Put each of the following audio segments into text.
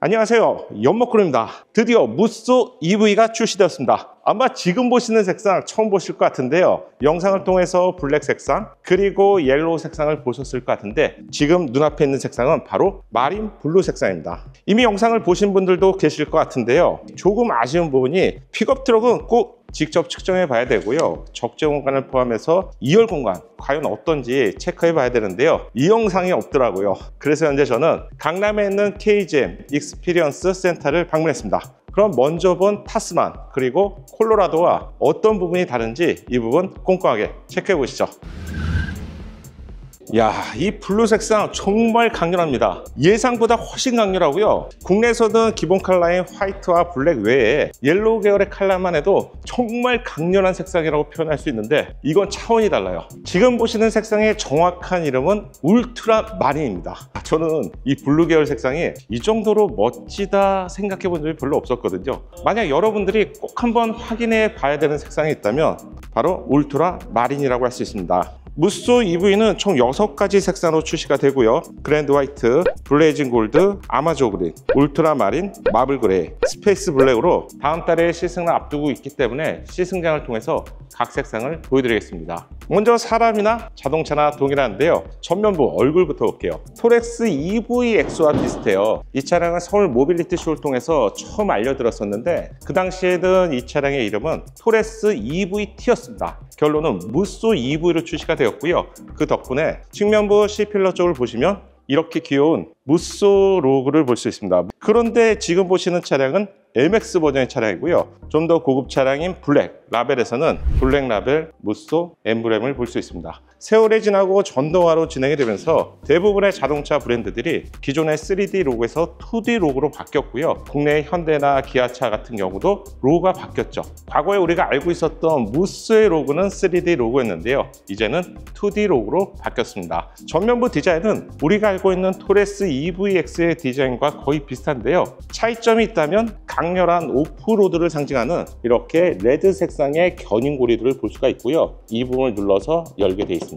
안녕하세요, 연목그룹입니다. 드디어 무쏘 EV가 출시되었습니다. 아마 지금 보시는 색상 처음 보실 것 같은데요, 영상을 통해서 블랙 색상 그리고 옐로우 색상을 보셨을 것 같은데, 지금 눈앞에 있는 색상은 바로 마린 블루 색상입니다. 이미 영상을 보신 분들도 계실 것 같은데요, 조금 아쉬운 부분이 픽업 트럭은 꼭 직접 측정해 봐야 되고요, 적재 공간을 포함해서 2열 공간 과연 어떤지 체크해 봐야 되는데요, 이 영상이 없더라고요. 그래서 현재 저는 강남에 있는 KGM 익스피리언스 센터를 방문했습니다. 그럼 먼저 본 타스만 그리고 콜로라도와 어떤 부분이 다른지 이 부분 꼼꼼하게 체크해 보시죠. 야, 이 블루 색상 정말 강렬합니다. 예상보다 훨씬 강렬하고요, 국내에서는 기본 컬러인 화이트와 블랙 외에 옐로우 계열의 컬러만 해도 정말 강렬한 색상이라고 표현할 수 있는데, 이건 차원이 달라요. 지금 보시는 색상의 정확한 이름은 울트라 마린입니다. 저는 이 블루 계열 색상이 이 정도로 멋지다 생각해 본 적이 별로 없었거든요. 만약 여러분들이 꼭 한번 확인해 봐야 되는 색상이 있다면 바로 울트라 마린이라고 할 수 있습니다. 무쏘 EV는 총 6가지 색상으로 출시가 되고요, 그랜드 화이트, 블레이징 골드, 아마조 그린, 울트라 마린, 마블 그레이, 스페이스 블랙으로 다음 달에 시승을 앞두고 있기 때문에 시승장을 통해서 각 색상을 보여드리겠습니다. 먼저 사람이나 자동차나 동일한데요, 전면부 얼굴부터 볼게요. 토렉스 EVX와 비슷해요. 이 차량은 서울 모빌리티 쇼를 통해서 처음 알려드렸었는데, 그 당시에는 이 차량의 이름은 토렉스 EVT였습니다. 결론은 무쏘 EV로 출시가 되었고요, 그 덕분에 측면부 C필러 쪽을 보시면 이렇게 귀여운 무쏘 로고를 볼 수 있습니다. 그런데 지금 보시는 차량은 MX 버전의 차량이고요, 좀 더 고급 차량인 블랙 라벨에서는 블랙 라벨 무쏘 엠블렘을 볼 수 있습니다. 세월이 지나고 전동화로 진행이 되면서 대부분의 자동차 브랜드들이 기존의 3D 로고에서 2D 로고로 바뀌었고요, 국내 현대나 기아차 같은 경우도 로고가 바뀌었죠. 과거에 우리가 알고 있었던 무쏘의 로고는 3D 로고였는데요, 이제는 2D 로고로 바뀌었습니다. 전면부 디자인은 우리가 알고 있는 토레스 EVX의 디자인과 거의 비슷한데요, 차이점이 있다면 강렬한 오프로드를 상징하는 이렇게 레드 색상의 견인고리들을 볼 수가 있고요, 이 부분을 눌러서 열게 되어 있습니다.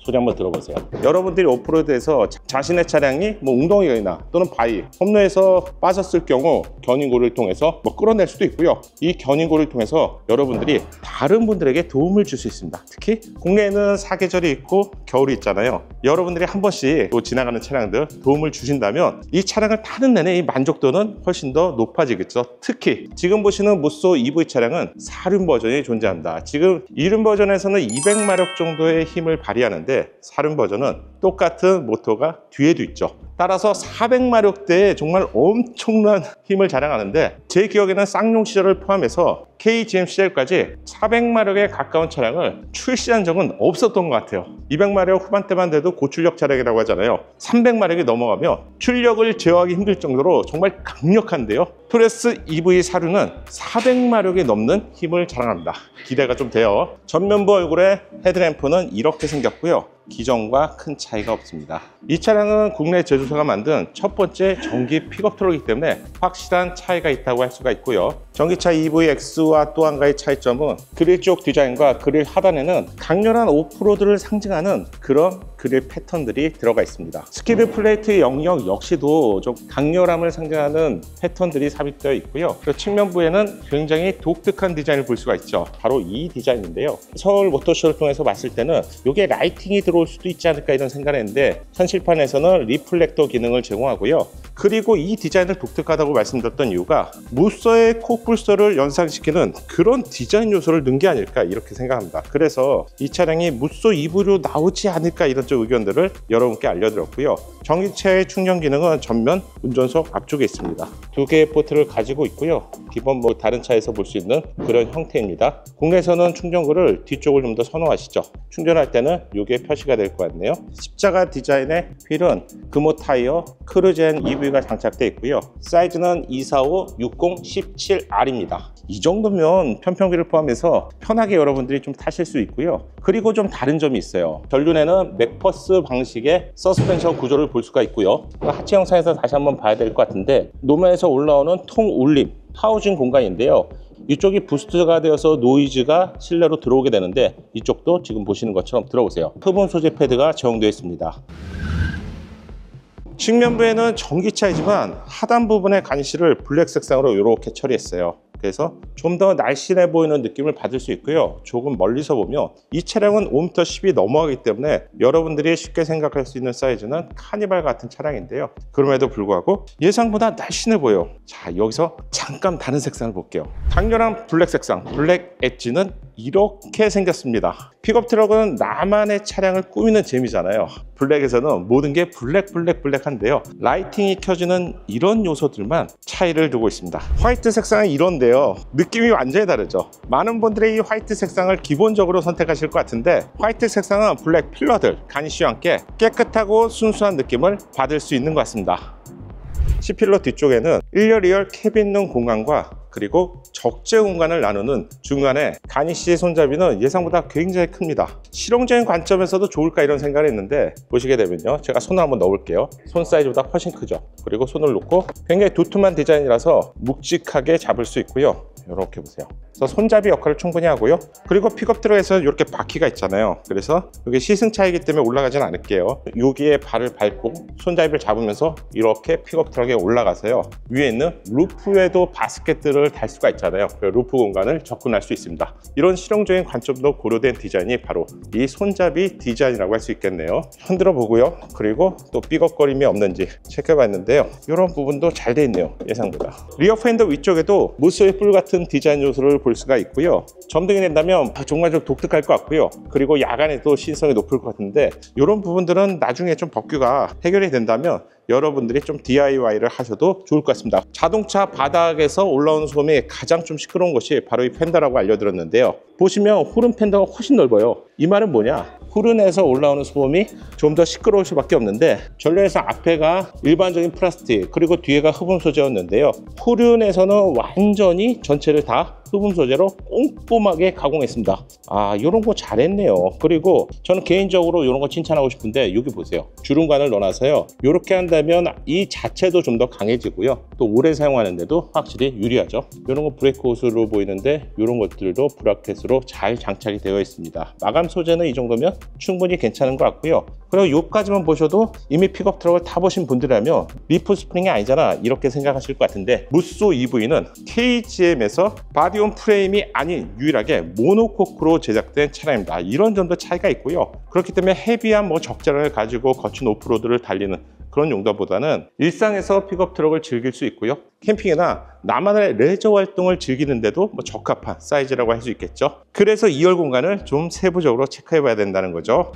소리 한번 들어보세요. 여러분들이 오프로드에서 자신의 차량이 웅덩이나 또는 바위, 험로에서 빠졌을 경우 견인고리를 통해서 끌어낼 수도 있고요, 이 견인고리를 통해서 여러분들이 다른 분들에게 도움을 줄 수 있습니다. 특히 국내에는 사계절이 있고 겨울이 있잖아요. 여러분들이 한 번씩 또 지나가는 차량들 도움을 주신다면 이 차량을 타는 내내 이 만족도는 훨씬 더 높아지겠죠. 특히 지금 보시는 무쏘 EV 차량은 4륜 버전이 존재합니다. 지금 2륜 버전에서는 200마력 정도의 힘을 발휘하는데, 4륜 버전은 똑같은 모터가 뒤에도 있죠. 따라서 400마력대의 정말 엄청난 힘을 자랑하는데, 제 기억에는 쌍용 시절을 포함해서 KGM 시절까지 400마력에 가까운 차량을 출시한 적은 없었던 것 같아요. 200마력 후반대만 돼도 고출력 차량이라고 하잖아요. 300마력이 넘어가면 출력을 제어하기 힘들 정도로 정말 강력한데요, 토레스 EV 4륜은 400마력이 넘는 힘을 자랑합니다. 기대가 좀 돼요. 전면부 얼굴에 헤드램프는 이렇게 생겼고요, 기존과 큰 차이가 없습니다. 이 차량은 국내 제조사가 만든 첫 번째 전기 픽업 트럭이기 때문에 확실한 차이가 있다고 할 수가 있고요, 전기차 EVX와 또 한 가지 차이점은 그릴 쪽 디자인과 그릴 하단에는 강렬한 오프로드를 상징하는 그런 그릴 패턴들이 들어가 있습니다. 스키드 플레이트 영역 역시도 좀 강렬함을 상징하는 패턴들이 삽입되어 있고요, 그리고 측면부에는 굉장히 독특한 디자인을 볼 수가 있죠. 바로 이 디자인인데요, 서울 모터쇼를 통해서 봤을 때는 이게 라이팅이 들어올 수도 있지 않을까 이런 생각을 했는데, 현실판에서는 리플렉터 기능을 제공하고요, 그리고 이 디자인을 독특하다고 말씀드렸던 이유가 무쏘의 코뿔소를 연상시키는 그런 디자인 요소를 넣은 게 아닐까 이렇게 생각합니다. 그래서 이 차량이 무쏘 EV로 나오지 않을까 이런 쪽 의견들을 여러분께 알려드렸고요, 전기차의 충전 기능은 전면 운전석 앞쪽에 있습니다. 2개의 포트를 가지고 있고요, 기본 다른 차에서 볼 수 있는 그런 형태입니다. 국내에서는 충전구를 뒤쪽을 좀 더 선호하시죠. 충전할 때는 이게 표시가 될 것 같네요. 십자가 디자인의 휠은 금호 타이어 크루젠 EV가 장착되어 있고요, 사이즈는 245, 60, 17R입니다. 이 정도면 편평기를 포함해서 편하게 여러분들이 좀 타실 수 있고요, 그리고 좀 다른 점이 있어요. 전륜에는 맥퍼스 방식의 서스펜션 구조를 볼 수가 있고요, 하체 영상에서 다시 한번 봐야 될 것 같은데, 노면에서 올라오는 통 울림 하우징 공간인데요, 이쪽이 부스트가 되어서 노이즈가 실내로 들어오게 되는데, 이쪽도 지금 보시는 것처럼 들어오세요. 흡음 소재 패드가 제공되어 있습니다. 측면부에는 전기차이지만 하단 부분의 가니쉬를 블랙 색상으로 이렇게 처리했어요. 그래서 좀 더 날씬해 보이는 느낌을 받을 수 있고요. 조금 멀리서 보면 이 차량은 5m 10이 넘어가기 때문에 여러분들이 쉽게 생각할 수 있는 사이즈는 카니발 같은 차량인데요. 그럼에도 불구하고 예상보다 날씬해 보여요. 자, 여기서 잠깐 다른 색상을 볼게요. 강렬한 블랙 색상, 블랙 엣지는 이렇게 생겼습니다. 픽업 트럭은 나만의 차량을 꾸미는 재미잖아요. 블랙에서는 모든 게 블랙한데요. 라이팅이 켜지는 이런 요소들만 차이를 두고 있습니다. 화이트 색상은 이런데요. 느낌이 완전히 다르죠. 많은 분들이 이 화이트 색상을 기본적으로 선택하실 것 같은데 화이트 색상은 블랙 필러들, 가니쉬와 함께 깨끗하고 순수한 느낌을 받을 수 있는 것 같습니다. C필러 뒤쪽에는 1열 2열 캐빈룸 공간과 그리고 적재 공간을 나누는 중간에 가니쉬 손잡이는 예상보다 굉장히 큽니다. 실용적인 관점에서도 좋을까 이런 생각을 했는데 보시게 되면요, 제가 손을 한번 넣어볼게요. 손 사이즈보다 훨씬 크죠. 그리고 손을 놓고 굉장히 두툼한 디자인이라서 묵직하게 잡을 수 있고요. 이렇게 보세요. 그래서 손잡이 역할을 충분히 하고요. 그리고 픽업 트럭에서 이렇게 바퀴가 있잖아요. 그래서 이게 시승차이기 때문에 올라가지는 않을게요. 여기에 발을 밟고 손잡이를 잡으면서 이렇게 픽업 트럭에 올라가서요, 위에 있는 루프에도 바스켓들을 달 수가 있잖아요. 그 루프 공간을 접근할 수 있습니다. 이런 실용적인 관점도 고려된 디자인이 바로 이 손잡이 디자인이라고 할 수 있겠네요. 흔들어 보고요. 그리고 또 삐걱거림이 없는지 체크해 봤는데요. 이런 부분도 잘 돼 있네요. 예상보다. 리어 팬더 위쪽에도 무스의 뿔 같은 디자인 요소를 볼 수가 있고요. 점등이 된다면 정말 좀 독특할 것 같고요. 그리고 야간에도 시인성이 높을 것 같은데 이런 부분들은 나중에 좀 법규가 해결이 된다면 여러분들이 좀 DIY를 하셔도 좋을 것 같습니다. 자동차 바닥에서 올라오는 소음이 가장 좀 시끄러운 것이 바로 이 팬더라고 알려드렸는데요. 보시면 후륜 팬더가 훨씬 넓어요. 이 말은 뭐냐? 후륜에서 올라오는 소음이 좀 더 시끄러울 수밖에 없는데 전륜에서 앞에가 일반적인 플라스틱 그리고 뒤에가 흡음 소재였는데요. 후륜에서는 완전히 전체를 다 흡음 소재로 꼼꼼하게 가공했습니다. 아, 이런 거 잘했네요. 그리고 저는 개인적으로 이런 거 칭찬하고 싶은데 여기 보세요. 주름관을 넣어놔서요, 이렇게 한다면 이 자체도 좀 더 강해지고요. 또 오래 사용하는데도 확실히 유리하죠. 이런 거 브레이크 호스로 보이는데 이런 것들도 브라켓으로 잘 장착이 되어 있습니다. 마감 소재는 이 정도면 충분히 괜찮은 것 같고요. 그리고 여기까지만 보셔도 이미 픽업 트럭을 타보신 분들이라면 리프 스프링이 아니잖아 이렇게 생각하실 것 같은데, 무쏘 EV는 KGM에서 바디온 프레임이 아닌 유일하게 모노코크로 제작된 차량입니다. 이런 점도 차이가 있고요. 그렇기 때문에 헤비한 적재를 가지고 거친 오프로드를 달리는 그런 용도보다는 일상에서 픽업 트럭을 즐길 수 있고요. 캠핑이나 나만의 레저 활동을 즐기는데도 적합한 사이즈라고 할 수 있겠죠. 그래서 2열 공간을 좀 세부적으로 체크해 봐야 된다는 거죠.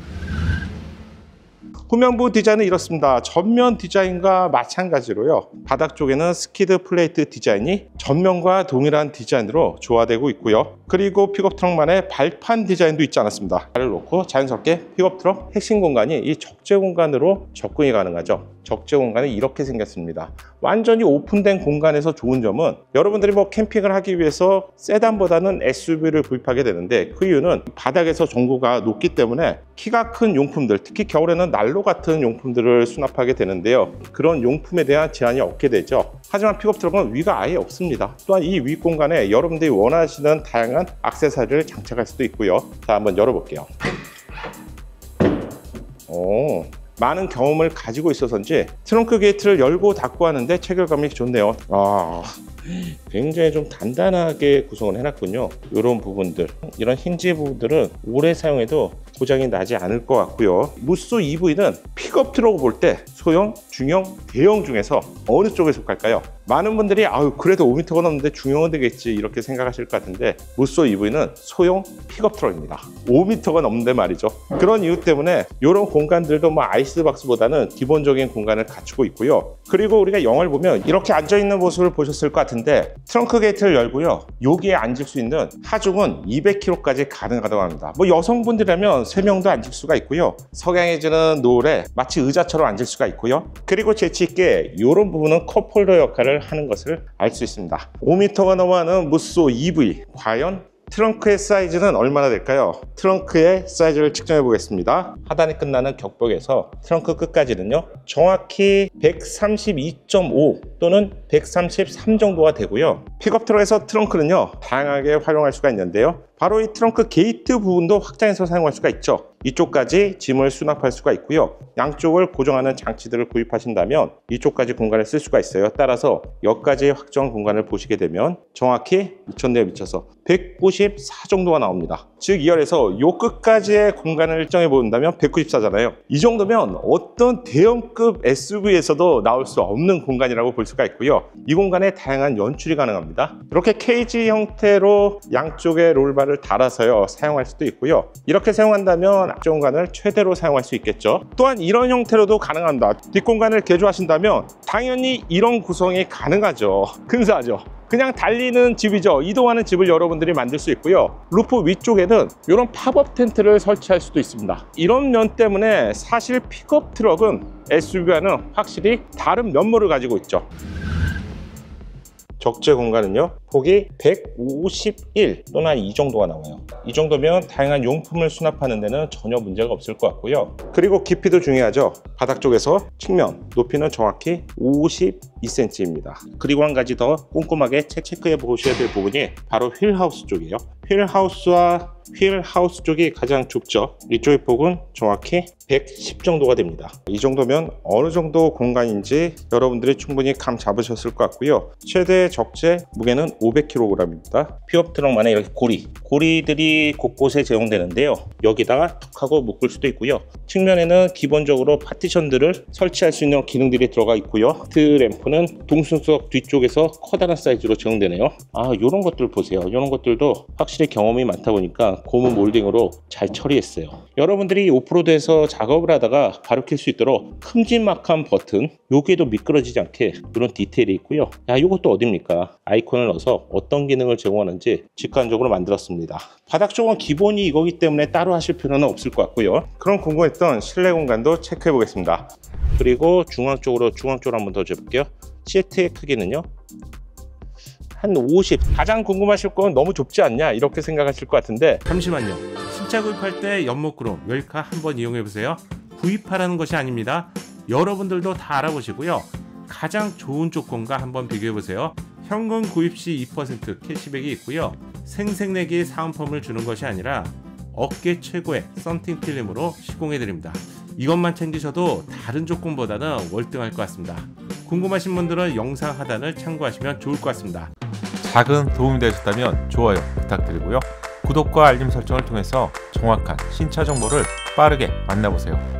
후면부 디자인은 이렇습니다. 전면 디자인과 마찬가지로요, 바닥 쪽에는 스키드 플레이트 디자인이 전면과 동일한 디자인으로 조화되고 있고요. 그리고 픽업 트럭만의 발판 디자인도 있지 않았습니다. 발을 놓고 자연스럽게 픽업 트럭 핵심 공간이 이 적재 공간으로 접근이 가능하죠. 적재 공간이 이렇게 생겼습니다. 완전히 오픈된 공간에서 좋은 점은 여러분들이 캠핑을 하기 위해서 세단보다는 SUV를 구입하게 되는데 그 이유는 바닥에서 전고가 높기 때문에 키가 큰 용품들, 특히 겨울에는 난로 같은 용품들을 수납하게 되는데요. 그런 용품에 대한 제한이 없게 되죠. 하지만 픽업 트럭은 위가 아예 없습니다. 또한 이 위 공간에 여러분들이 원하시는 다양한 액세서리를 장착할 수도 있고요. 자, 한번 열어볼게요. 많은 경험을 가지고 있어서인지 트렁크 게이트를 열고 닫고 하는데 체결감이 좋네요. 굉장히 좀 단단하게 구성을 해놨군요. 이런 부분들, 이런 힌지 부분들은 오래 사용해도 고장이 나지 않을 것 같고요. 무쏘 EV는 픽업 트럭을 볼 때 소형, 중형, 대형 중에서 어느 쪽에 속할까요? 많은 분들이 그래도 5m가 넘는데 중형은 되겠지 이렇게 생각하실 것 같은데 무쏘 EV는 소형 픽업 트럭입니다. 5m가 넘는데 말이죠. 그런 이유 때문에 이런 공간들도 아이스박스보다는 기본적인 공간을 갖추고 있고요. 그리고 우리가 영화를 보면 이렇게 앉아있는 모습을 보셨을 것 같은데 트렁크 게이트를 열고요, 여기에 앉을 수 있는 하중은 200kg까지 가능하다고 합니다. 여성분들이라면 3명도 앉을 수가 있고요. 석양해지는 노을에 마치 의자처럼 앉을 수가 있고요. 그리고 재치있게 이런 부분은 컵홀더 역할을 하는 것을 알 수 있습니다. 5m가 넘어가는 무쏘 EV, 과연 트렁크의 사이즈는 얼마나 될까요? 트렁크의 사이즈를 측정해 보겠습니다. 하단이 끝나는 격벽에서 트렁크 끝까지는요, 정확히 132.5 또는 133 정도가 되고요. 픽업 트럭에서 트렁크는요 다양하게 활용할 수가 있는데요, 바로 이 트렁크 게이트 부분도 확장해서 사용할 수가 있죠. 이쪽까지 짐을 수납할 수가 있고요, 양쪽을 고정하는 장치들을 구입하신다면 이쪽까지 공간을 쓸 수가 있어요. 따라서 여기까지 확정 공간을 보시게 되면 정확히 미쳤네요. 미쳐서 194 정도가 나옵니다. 즉 2열에서 요 끝까지의 공간을 일정해 본다면 194잖아요. 이 정도면 어떤 대형급 SUV에서도 나올 수 없는 공간이라고 볼 수가 있고요, 이 공간에 다양한 연출이 가능합니다. 이렇게 케이지 형태로 양쪽에 롤바를 달아서요 사용할 수도 있고요, 이렇게 사용한다면 앞쪽 공간을 최대로 사용할 수 있겠죠. 또한 이런 형태로도 가능합니다. 뒷공간을 개조하신다면 당연히 이런 구성이 가능하죠. 근사하죠. 그냥 달리는 집이죠. 이동하는 집을 여러분들이 만들 수 있고요, 루프 위쪽에는 이런 팝업 텐트를 설치할 수도 있습니다. 이런 면 때문에 사실 픽업 트럭은 SUV와는 확실히 다른 면모를 가지고 있죠. 적재 공간은요 폭이 151 또는 이 정도가 나와요. 이 정도면 다양한 용품을 수납하는 데는 전혀 문제가 없을 것 같고요. 그리고 깊이도 중요하죠. 바닥 쪽에서 측면 높이는 정확히 52cm입니다. 그리고 한 가지 더 꼼꼼하게 체크해 보셔야 될 부분이 바로 휠하우스 쪽이에요. 휠하우스와 휠하우스 쪽이 가장 좁죠. 이쪽의 폭은 정확히 110 정도가 됩니다. 이 정도면 어느 정도 공간인지 여러분들이 충분히 감 잡으셨을 것 같고요. 최대 적재 무게는 500kg입니다. 픽업 트럭만의 이렇게 고리들이 곳곳에 제공되는데요, 여기다가 툭 하고 묶을 수도 있고요, 측면에는 기본적으로 파티션들을 설치할 수 있는 기능들이 들어가 있고요, 램프는 동승석 뒤쪽에서 커다란 사이즈로 제공되네요. 이런 것들 보세요. 이런 것들도 확실히 경험이 많다 보니까 고무 몰딩으로 잘 처리했어요. 여러분들이 오프로드에서 작업을 하다가 바로 켤 수 있도록 큼지막한 버튼, 여기에도 미끄러지지 않게 이런 디테일이 있고요. 이것도 어딥니까? 아이콘을 넣어서 어떤 기능을 제공하는지 직관적으로 만들었습니다. 바닥 쪽은 기본이 이거기 때문에 따로 하실 필요는 없을 것 같고요. 그럼 궁금했던 실내 공간도 체크해 보겠습니다. 그리고 중앙 쪽으로 한번 더 재볼게요. 시트의 크기는요 한 50. 가장 궁금하실 건 너무 좁지 않냐 이렇게 생각하실 것 같은데, 잠시만요. 신차 구입할 때 연목구름 웰카 한번 이용해 보세요. 구입하라는 것이 아닙니다. 여러분들도 다 알아보시고요, 가장 좋은 조건과 한번 비교해 보세요. 현금 구입 시 2% 캐시백이 있고요, 생색내기 사은품을 주는 것이 아니라 업계 최고의 썬팅 필름으로 시공해 드립니다. 이것만 챙기셔도 다른 조건보다는 월등할 것 같습니다. 궁금하신 분들은 영상 하단을 참고하시면 좋을 것 같습니다. 작은 도움이 되셨다면 좋아요 부탁드리고요, 구독과 알림 설정을 통해서 정확한 신차 정보를 빠르게 만나보세요.